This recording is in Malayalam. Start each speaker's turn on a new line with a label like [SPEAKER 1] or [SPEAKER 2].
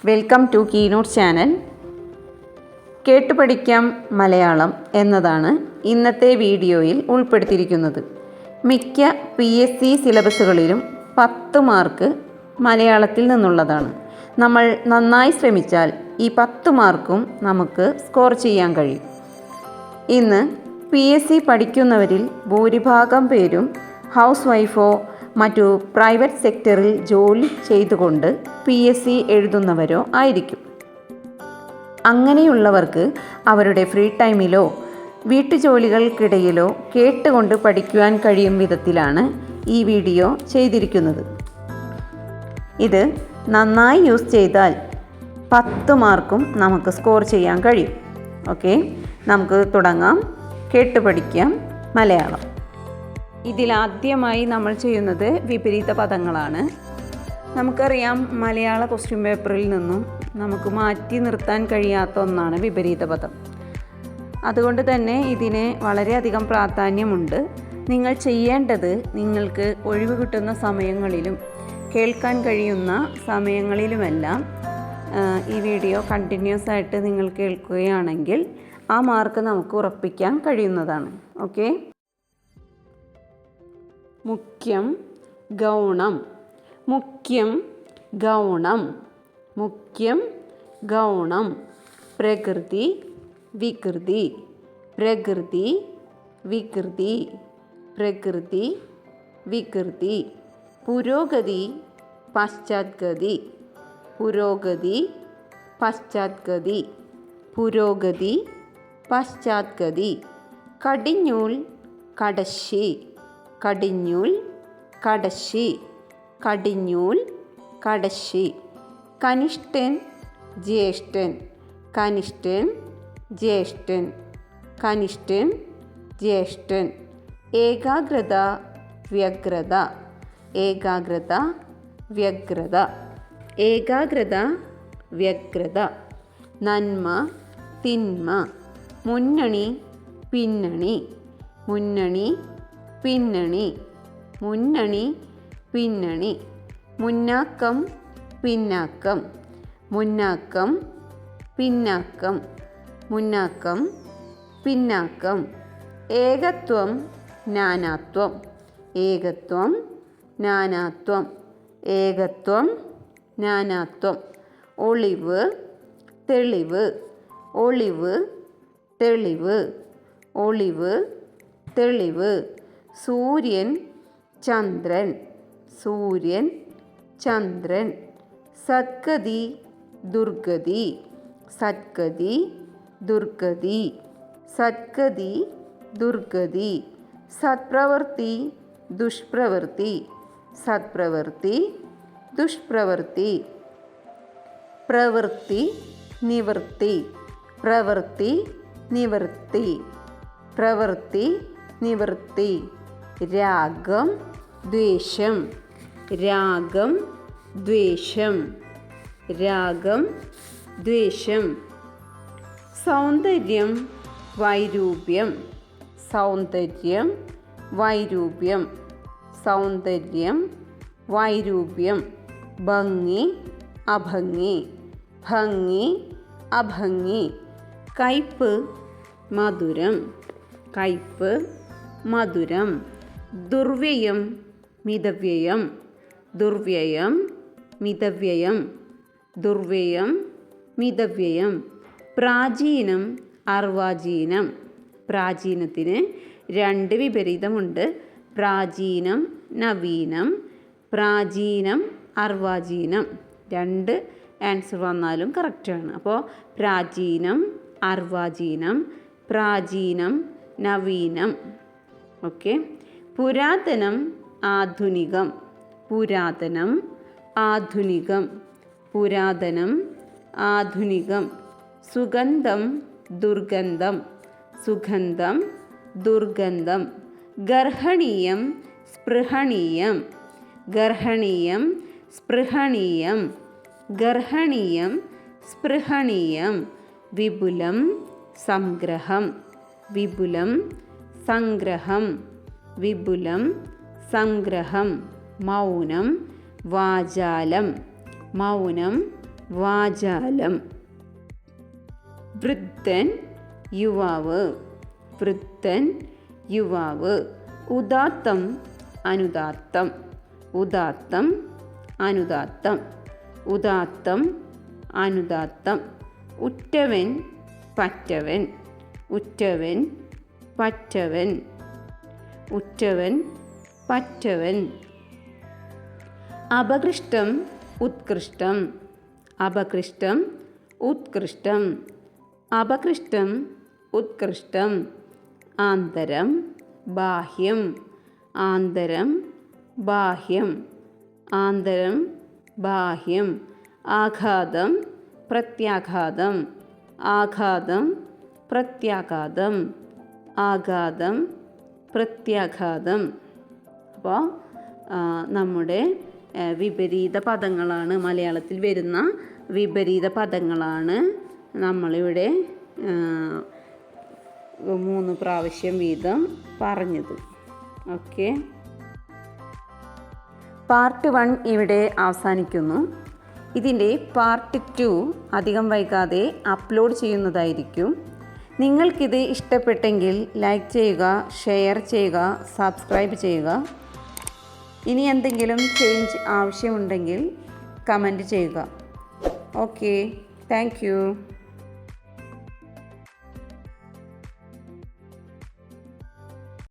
[SPEAKER 1] Welcome to keynote channel. കേട്ടുപഠിക്കാം മലയാളം എന്നതാണ് ഇന്നത്തെ വീഡിയോയിൽ ഉൾപ്പെടുത്തിയിരിക്കുന്നത്. മിക്ക PSC സിലബസുകളിലും 10 മാർക്ക് മലയാളത്തിൽ നിന്നുള്ളതാണ്. നമ്മൾ നന്നായി ശ്രമിച്ചാൽ ഈ 10 മാർക്കും നമുക്ക് സ്കോർ ചെയ്യാൻ കഴിയും. ഇന്ന് PSC പഠിക്കുന്നവരിൽ ഭൂരിഭാഗം പേരും ഹൗസ് വൈഫോ മറ്റു പ്രൈവറ്റ് സെക്ടറിൽ ജോലി ചെയ്തുകൊണ്ട് PSC എഴുതുന്നവരോ ആയിരിക്കും. അങ്ങനെയുള്ളവർക്ക് അവരുടെ ഫ്രീ ടൈമിലോ വീട്ടുജോലികൾക്കിടയിലോ കേട്ടുകൊണ്ട് പഠിക്കുവാൻ കഴിയും വിധത്തിലാണ് ഈ വീഡിയോ ചെയ്തിരിക്കുന്നത്. ഇത് നന്നായി യൂസ് ചെയ്താൽ 10 മാർക്കും നമുക്ക് സ്കോർ ചെയ്യാൻ കഴിയും. ഓക്കെ, നമുക്ക് തുടങ്ങാം. കേട്ടുപഠിക്കാം മലയാളം. ഇതിലാദ്യമായി നമ്മൾ ചെയ്യുന്നത് വിപരീത പദങ്ങളാണ്. നമുക്കറിയാം, മലയാള ക്വസ്റ്റ്യൻ പേപ്പറിൽ നിന്നും നമുക്ക് മാറ്റി നിർത്താൻ കഴിയാത്ത ഒന്നാണ് വിപരീത പദം. അതുകൊണ്ട് തന്നെ ഇതിന് വളരെയധികം പ്രാധാന്യമുണ്ട്. നിങ്ങൾ ചെയ്യേണ്ടത്, നിങ്ങൾക്ക് ഒഴിവ് കിട്ടുന്ന സമയങ്ങളിലും കേൾക്കാൻ കഴിയുന്ന സമയങ്ങളിലുമെല്ലാം ഈ വീഡിയോ കണ്ടിന്യൂസ് ആയിട്ട് നിങ്ങൾ കേൾക്കുകയാണെങ്കിൽ ആ മാർക്ക് നമുക്ക് ഉറപ്പിക്കാൻ കഴിയുന്നതാണ്. ഓക്കെ. മുഖ്യം, ഗൗണം. മുഖ്യം, ഗൗണം. മുഖ്യം, ഗൗണം. പ്രകൃതി, വികൃതി. പ്രകൃതി, വികൃതി. പ്രകൃതി, വികൃതി. പുരോഗതി, പശ്ചാത്ഗതി. പുരോഗതി, പശ്ചാത്ഗതി. പുരോഗതി, പശ്ചാത്ഗതി. കടിഞ്ഞൂൽ, കടശ്ശി. കടിഞ്ഞൂൽ, കടശ്ശി. കടിഞ്ഞൂൽ, കടശ്ശി. കനിഷ്ഠൻ, ജ്യേഷ്ഠൻ. കനിഷ്ഠൻ, ജ്യേഷ്ഠൻ. കനിഷ്ഠൻ, ജ്യേഷ്ഠൻ. ഏകാഗ്രത, വ്യഗ്രത. ഏകാഗ്രത, വ്യഗ്രത. ഏകാഗ്രത, വ്യഗ്രത. നന്മ, തിന്മ. മുന്നണി, പിന്നണി. മുന്നണി, പിന്നണി. മുന്നണി, പിന്നണി. മുന്നാക്കം, പിന്നാക്കം. മുന്നാക്കം, പിന്നാക്കം. മുന്നാക്കം, പിന്നാക്കം. ഏകത്വം, നാനാത്വം. ഏകത്വം, നാനാത്വം. ഏകത്വം, നാനാത്വം. ഒളിവ്, തെളിവ്. ഒളിവ്, തെളിവ്. ഒളിവ്, തെളിവ്. സൂര്യൻ, ചന്ദ്രൻ. സൂര്യൻ, ചന്ദ്രൻ. സദ്ഗതി, ദുർഗതി. സദ്ഗതി, ദുർഗതി. സദ്ഗതി, ദുർഗതി. സത്പ്രവൃത്തി, ദുഷ്പ്രവൃത്തി. സത്പ്രവൃത്തി, ദുഷ്പ്രവൃത്തി. പ്രവൃത്തി, നിവൃത്തി. പ്രവൃത്തി, നിവൃത്തി. പ്രവൃത്തി, നിവൃത്തി. രാഗം, ദ്വേഷം. രാഗം, ദ്വേഷം. രാഗം, ദ്വേഷം. സൗന്ദര്യം, വൈരൂപ്യം. സൗന്ദര്യം, വൈരൂപ്യം. സൗന്ദര്യം, വൈരൂപ്യം. ഭംഗി, അഭംഗി. ഭംഗി, അഭംഗി. കയ്പ്, മധുരം. കയ്പ്, മധുരം. ദുർവ്യയം, മിതവ്യയം. ദുർവ്യയം, മിതവ്യയം. ദുർവ്യയം, മിതവ്യയം. പ്രാചീനം, അർവാചീനം. പ്രാചീനത്തിന് 2 വിപരീതമുണ്ട്. പ്രാചീനം, നവീനം. പ്രാചീനം, അർവാചീനം. 2 ആൻസർ വന്നാലും കറക്റ്റാണ്. അപ്പോൾ പ്രാചീനം, അർവാചീനം. പ്രാചീനം, നവീനം. ഓക്കെ. പുരാതനം, ആധുനികം. പുരാതനം, ആധുനികം. പുരാതനം, ആധുനികം. സുഗന്ധം, ദുർഗന്ധം. സുഗന്ധം, ദുർഗന്ധം. ഗർഹണീയം, സ്പൃഹണീയം. ഗർഹണീയം, സ്പൃഹണീയം. ഗർഹണീയം, സ്പൃഹണീയം. വിപുലം, സംഗ്രഹം. വിപുലം, സംഗ്രഹം. വിപുലം, സംഗ്രഹം. മൗനം, വാചാലം. മൗനം, വാചാലം. വൃദ്ധൻ യുവാവ്. വൃദ്ധൻ യുവാവ്. ഉദാത്തം അനുദാത്തം. ഉദാത്തം അനുദാത്തം. ഉദാത്തം അനുദാത്തം. ഉറ്റവൻ പറ്റവൻ. ഉറ്റവൻ പറ്റവൻ. ഉറ്റവൻ പറ്റവൻ. അപകൃഷ്ടം ഉത്കൃഷ്ടം. അപകൃഷ്ടം ഉത്കൃഷ്ടം. അപകൃഷ്ടം ഉത്കൃഷ്ടം. ആന്തരം ബാഹ്യം. ആന്തരം ബാഹ്യം. ആന്തരം ബാഹ്യം. ആഘാതം പ്രത്യാഘാതം. ആഘാതം പ്രത്യാഘാതം. ആഘാതം പ്രത്യാഘാതം. അപ്പോൾ നമ്മുടെ വിപരീത പദങ്ങളാണ്, മലയാളത്തിൽ വരുന്ന വിപരീത പദങ്ങളാണ് നമ്മളിവിടെ 3 പ്രാവശ്യം വീതം പറഞ്ഞത്. ഓക്കെ, പാർട്ട് 1 ഇവിടെ അവസാനിക്കുന്നു. ഇതിൻ്റെ പാർട്ട് 2 അധികം വൈകാതെ അപ്ലോഡ് ചെയ്യുന്നതായിരിക്കും. നിങ്ങൾക്കിത് ഇഷ്ടപ്പെട്ടെങ്കിൽ ലൈക്ക് ചെയ്യുക, ഷെയർ ചെയ്യുക, സബ്സ്ക്രൈബ് ചെയ്യുക. ഇനി എന്തെങ്കിലും ചേഞ്ച് ആവശ്യമുണ്ടെങ്കിൽ കമൻറ്റ് ചെയ്യുക. Okay, thank you.